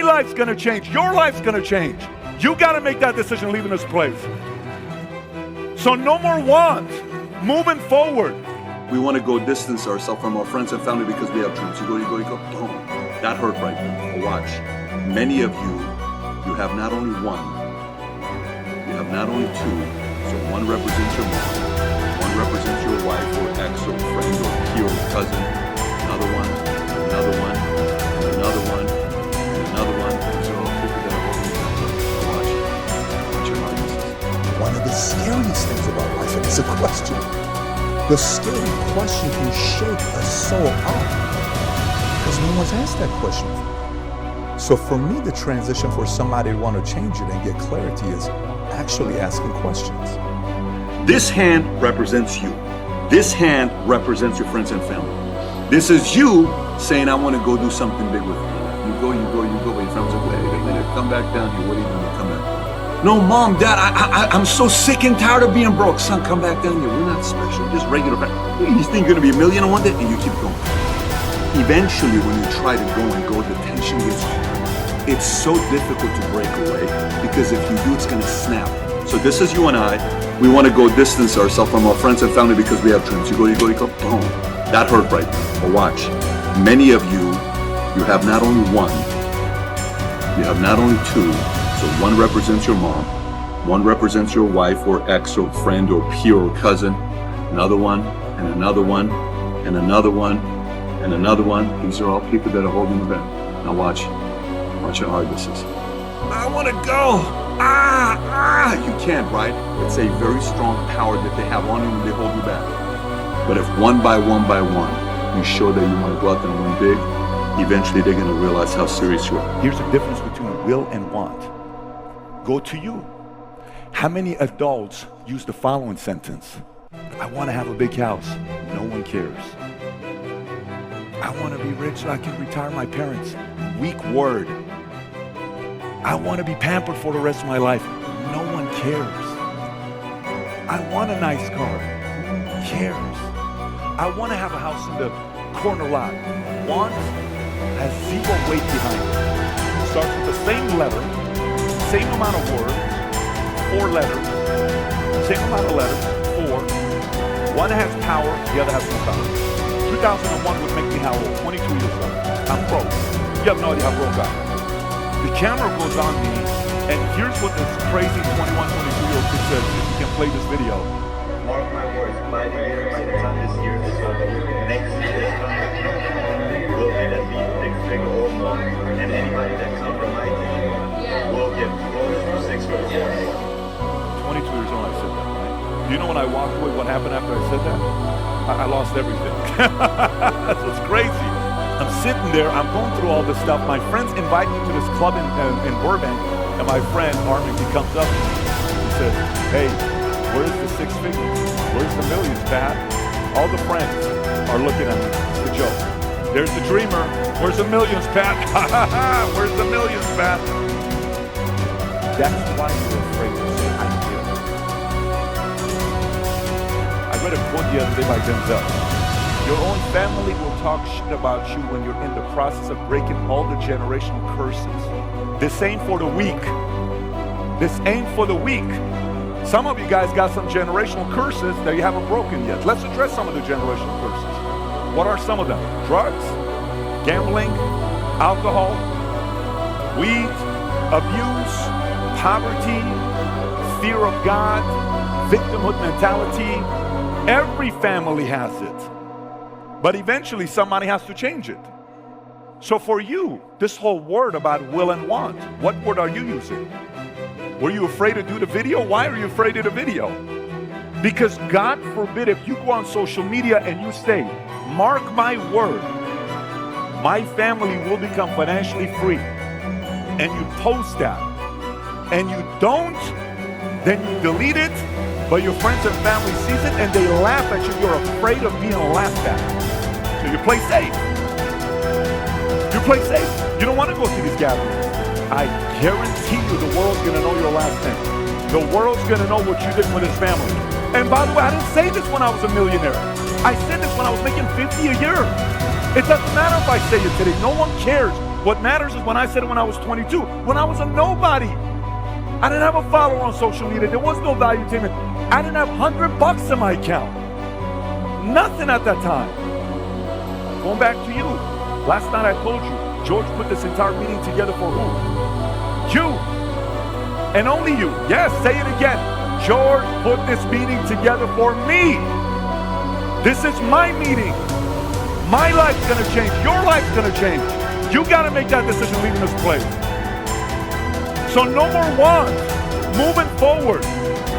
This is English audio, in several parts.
My life's gonna change. Your life's gonna change. You gotta make that decision leaving this place. So no more want. Moving forward. We want to go distance ourselves from our friends and family because we have dreams. You go, boom. That hurt right there. But watch. Many of you, you have not only one, you have not only two. So one represents your mom, one represents your wife or ex or friend or peer or cousin, another one, another one, and another one, and another one. These are all people that are holding you back. Watch. Watch your heart. One of the scariest things about life is a question. The scary question can shake a soul up because no one's asked that question. So for me, the transition for somebody to want to change it and get clarity is actually asking questions. This hand represents you. This hand represents your friends and family. This is you saying, I want to go do something big with you. You go, but your friends are like, wait a minute, come back down here. What are you doing? Come back. No, Mom, Dad, I'm so sick and tired of being broke. Son, come back down here. We're not special, just regular. You think you're going to be a millionaire one day? And you keep going. Eventually, when you try to go and go, the tension gets hard. It's so difficult to break away because if you do, it's going to snap. So this is you and I. We want to go distance ourselves from our friends and family because we have dreams. You go, boom. That hurt right there. But watch. Many of you, you have not only one, you have not only two. So one represents your mom, one represents your wife or ex or friend or peer or cousin, another one, and another one, and another one, and another one. These are all people that are holding you back. Now watch how hard this is. I want to go. You can't, right? It's a very strong power that they have on you when they hold you back. But if one by one, you show that you want to go out there and win big, eventually they're going to realize how serious you are. Here's the difference between will and want. Go to you. How many adults use the following sentence? I want to have a big house. No one cares. I want to be rich so I can retire my parents. Weak word. I want to be pampered for the rest of my life. No one cares. I want a nice car. Who cares? I want to have a house in the corner lot. Want has zero weight behind it. Starts with the same letter, same amount of words, 4 letters, same amount of letters, 4. One has power, the other has no power. 2001 would make me how old? 22 years old. I'm broke. You have no idea how broke I am. The camera goes on me, and here's what this crazy 21, 22-year-old kid says, if you can play this video. Mark my words, by the year, by the time this year is over, next year is coming, we'll get at least 6 figure or more, and anybody that comes from my team will get close to 6 figures or more. 22 years old, I said that, right? Do you know when I walked away, what happened after I said that? I lost everything. That's what's crazy. I'm sitting there, I'm going through all this stuff. My friends invite me to this club in Burbank, and my friend, Armin, he comes up to me. He says, hey, where's the 6 figures? Where's the millions, Pat? All the friends are looking at me. It's a joke. There's the dreamer. Where's the millions, Pat? Where's the millions, Pat? That's why you're afraid to say, I will. I read a quote the other day by Denzel. Your own family will talk shit about you when you're in the process of breaking all the generational curses. This ain't for the weak. This ain't for the weak. Some of you guys got some generational curses that you haven't broken yet. Let's address some of the generational curses. What are some of them? Drugs, gambling, alcohol, weed, abuse, poverty, fear of God, victimhood mentality. Every family has it. But eventually somebody has to change it. So for you, this whole word about will and want, what word are you using? Were you afraid to do the video? Why are you afraid of the video? Because God forbid if you go on social media and you say, mark my word, my family will become financially free, and you post that, and you don't, then you delete it, but your friends and family sees it and they laugh at you. You're afraid of being laughed at. So you play safe. You play safe. You don't want to go to these gatherings. I guarantee you the world's going to know your last name. The world's going to know what you did with his family. And by the way, I didn't say this when I was a millionaire. I said this when I was making $50 a year. It doesn't matter if I say it today. No one cares. What matters is when I said it when I was 22, when I was a nobody. I didn't have a follower on social media. There was no valuetainment. I didn't have $100 in my account. Nothing at that time. Going back to you. Last night I told you, George put this entire meeting together for who? You. And only you. Yes, say it again. George put this meeting together for me. This is my meeting. My life's gonna change. Your life's gonna change. You gotta make that decision leaving this place. So number one, moving forward,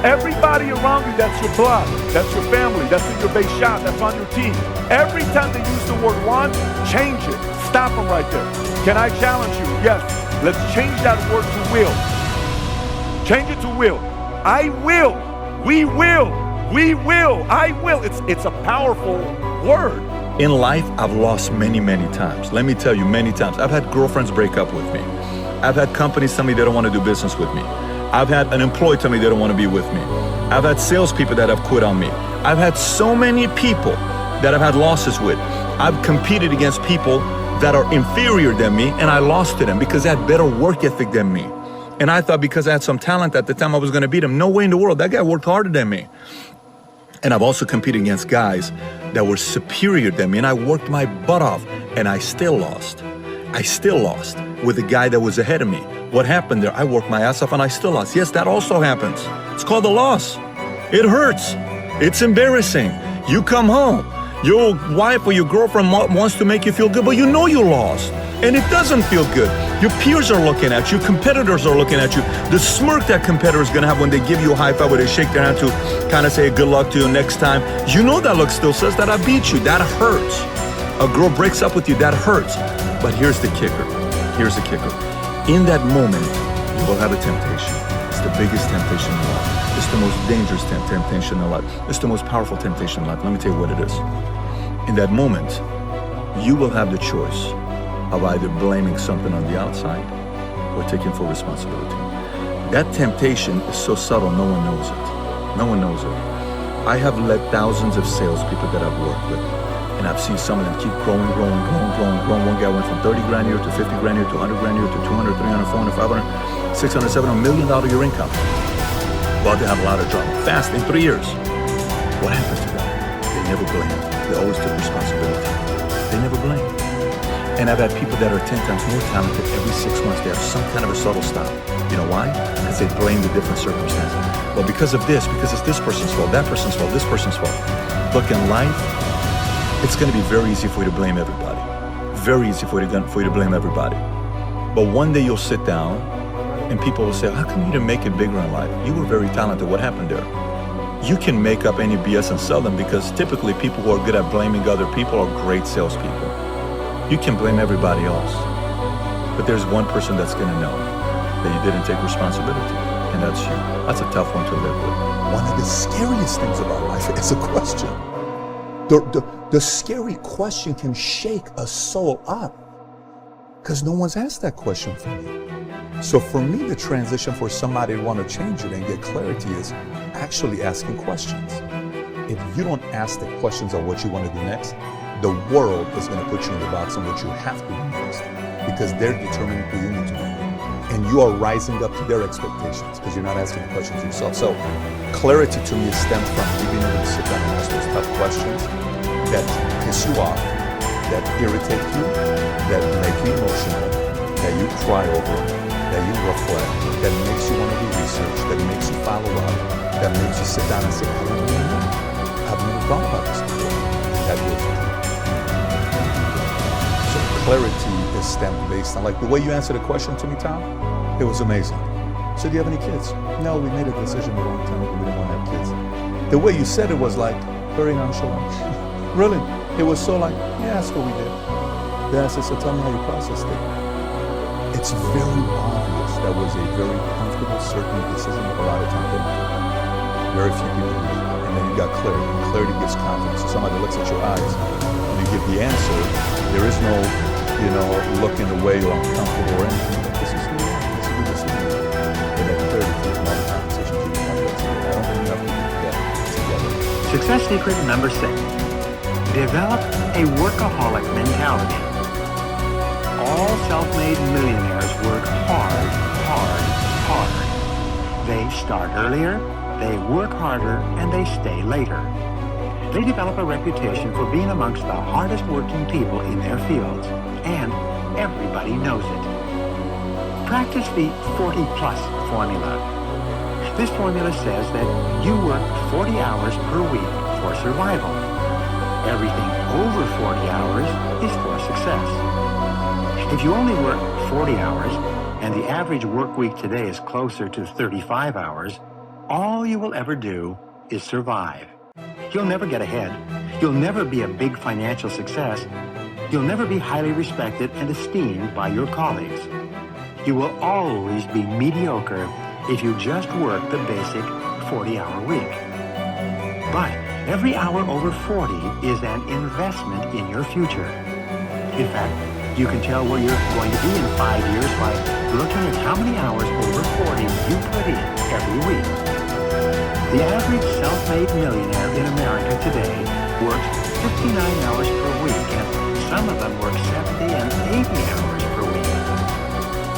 everybody around you that's your blood, that's your family, that's in your base shop, that's on your team, every time they use the word want, change it. Stop them right there. Can I challenge you? Yes. Let's change that word to will. Change it to will. I will. We will. We will. I will. It's a powerful word. In life, I've lost many times. Let me tell you, many times. I've had girlfriends break up with me. I've had companies tell me they don't want to do business with me. I've had an employee tell me they don't want to be with me. I've had salespeople that have quit on me. I've had so many people that I've had losses with. I've competed against people that are inferior than me, and I lost to them because they had better work ethic than me. And I thought because I had some talent at the time I was going to beat him. No way in the world. That guy worked harder than me. And I've also competed against guys that were superior than me, and I worked my butt off, and I still lost. I still lost with the guy that was ahead of me. What happened there? I worked my ass off and I still lost. Yes, that also happens. It's called a loss. It hurts. It's embarrassing. You come home. Your wife or your girlfriend wants to make you feel good, but you know you lost. And it doesn't feel good. Your peers are looking at you. Competitors are looking at you. The smirk that competitor is going to have when they give you a high five, where they shake their hand to kind of say good luck to you next time. You know that look still says that I beat you. That hurts. A girl breaks up with you. That hurts. But here's the kicker. Here's the kicker. In that moment, you will have a temptation. It's the biggest temptation in life. It's the most dangerous temptation in life. It's the most powerful temptation in life. Let me tell you what it is. In that moment, you will have the choice of either blaming something on the outside or taking full responsibility. That temptation is so subtle, no one knows it. No one knows it. I have led thousands of salespeople that I've worked with, and I've seen some of them keep growing. One guy went from 30 grand a year to 50 grand a year to 100 grand a year to 200, 300, 400, 500, 600, 700, $1 million year income. Well, they have a lot of drama. Fast in 3 years. What happened to them? They never blamed. They always took responsibility. They never blamed. And I've had people that are 10 times more talented. Every 6 months, they have some kind of a subtle stop. You know why? Because they blame the different circumstances. Well, because of this, because it's this person's fault, that person's fault, this person's fault. Look, in life, it's going to be very easy for you to blame everybody. Very easy for you to blame everybody. But one day you'll sit down and people will say, how come you didn't make it bigger in life? You were very talented. What happened there? You can make up any BS and sell them, because typically people who are good at blaming other people are great salespeople. You can blame everybody else, but there's one person that's going to know that you didn't take responsibility, and that's you. That's a tough one to live with. One of the scariest things about life is a question. The scary question can shake a soul up because no one's asked that question for me. So for me, the transition for somebody to want to change it and get clarity is actually asking questions. If you don't ask the questions of what you want to do next, the world is going to put you in the box on what you have to do next, because they're determining who you need to be. And you are rising up to their expectations because you're not asking the questions yourself. So clarity to me stems from you being able to sit down and ask those tough questions that piss you off, that irritate you, that make you emotional, that you cry over, that you reflect, that makes you want to do research, that makes you follow up, that makes you sit down and say, I don't really know. I've never thought about this before. And that will do. So clarity is stemmed based on, like the way you answered the question to me, Tom, it was amazing. So do you have any kids? No, we made a decision a long time ago, we didn't want to have kids. The way you said it was like very nonchalant. Really, it was so like, yeah, that's what we did. Then I said, so tell me how you processed it. It's very obvious that was a very comfortable, certain decision with a lot of time. Very few people do. And then you got clarity. And clarity gives confidence. So somebody looks at your eyes, when you give the answer, there is no, looking away or uncomfortable or anything. But this is who you are. This is the decision. And that clarity takes all the conversation to you. I don't think you have to do that together. Success secret number 6. Develop a workaholic mentality. All self-made millionaires work hard, hard, hard. They start earlier, they work harder, and they stay later. They develop a reputation for being amongst the hardest working people in their fields, and everybody knows it. Practice the 40-plus formula. This formula says that you work 40 hours per week for survival. Everything over 40 hours is for success. If you only work 40 hours, and the average work week today is closer to 35 hours, all you will ever do is survive. You'll never get ahead. You'll never be a big financial success. You'll never be highly respected and esteemed by your colleagues. You will always be mediocre if you just work the basic 40-hour week. But every hour over 40 is an investment in your future. In fact, you can tell where you're going to be in 5 years by looking at how many hours over 40 you put in every week. The average self-made millionaire in America today works 59 hours per week, and some of them work 70 and 80 hours per week.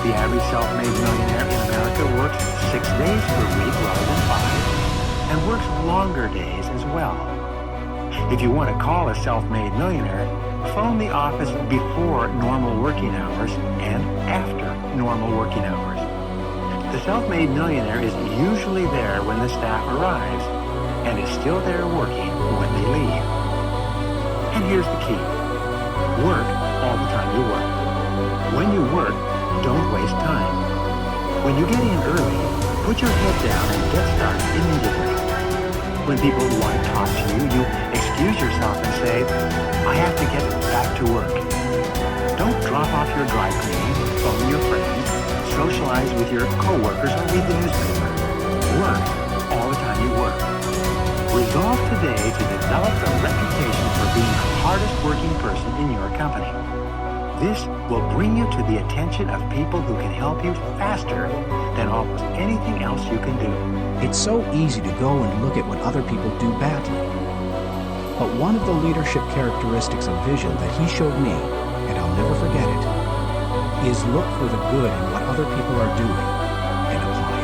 The average self-made millionaire in America works 6 days per week rather than 5, and works longer days as well. If you want to call a self-made millionaire, phone the office before normal working hours and after normal working hours. The self-made millionaire is usually there when the staff arrives and is still there working when they leave. And here's the key. Work all the time you work. When you work, don't waste time. When you get in early, put your head down and get started immediately. When people want to talk to you, you excuse yourself and say, I have to get back to work. Don't drop off your dry cleaning, phone your friends, socialize with your coworkers, or read the newspaper. Work all the time you work. Resolve today to develop a reputation for being the hardest working person in your company. This will bring you to the attention of people who can help you faster than almost anything else you can do. It's so easy to go and look at what other people do badly. But one of the leadership characteristics of vision that he showed me, and I'll never forget it, is look for the good in what other people are doing and apply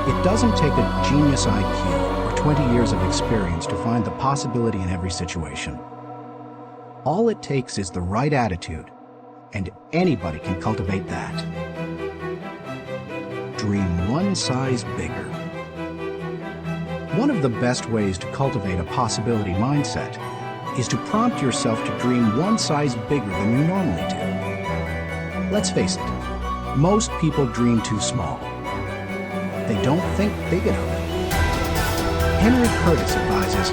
it. It doesn't take a genius IQ or 20 years of experience to find the possibility in every situation. All it takes is the right attitude, and anybody can cultivate that. Dream one size bigger. One of the best ways to cultivate a possibility mindset is to prompt yourself to dream one size bigger than you normally do. Let's face it, most people dream too small. They don't think big enough. Henry Curtis advises,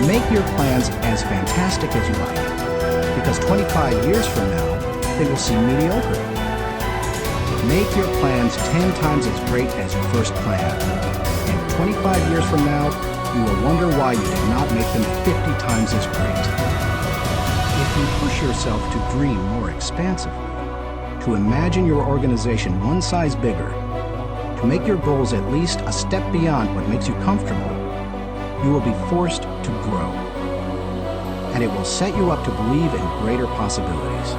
make your plans as fantastic as you like, because 25 years from now, they will seem mediocre. Make your plans 10 times as great as you first planned, and 25 years from now, you will wonder why you did not make them 50 times as great. If you push yourself to dream more expansively, to imagine your organization one size bigger, to make your goals at least a step beyond what makes you comfortable, you will be forced to grow. And it will set you up to believe in greater possibilities.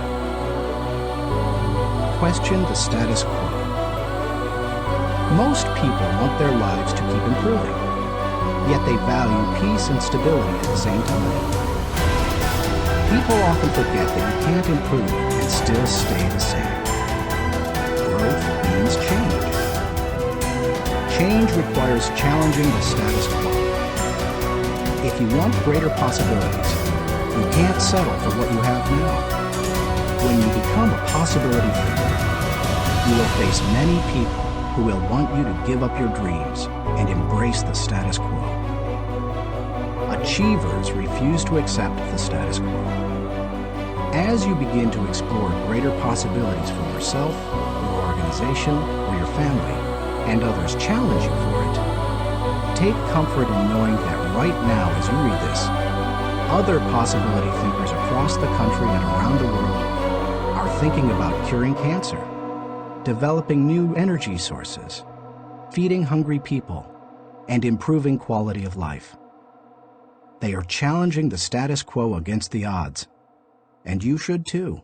Question the status quo. Most people want their lives to keep improving, yet they value peace and stability at the same time. People often forget that you can't improve and still stay the same. Growth means change. Change requires challenging the status quo. If you want greater possibilities, you can't settle for what you have now. When you become a possibility thinker, you will face many people who will want you to give up your dreams and embrace the status quo. Achievers refuse to accept the status quo. As you begin to explore greater possibilities for yourself, your organization, or your family, and others challenge you for it, take comfort in knowing that right now as you read this, other possibility thinkers across the country and around the world are thinking about curing cancer, developing new energy sources, feeding hungry people, and improving quality of life. They are challenging the status quo against the odds, And you should too.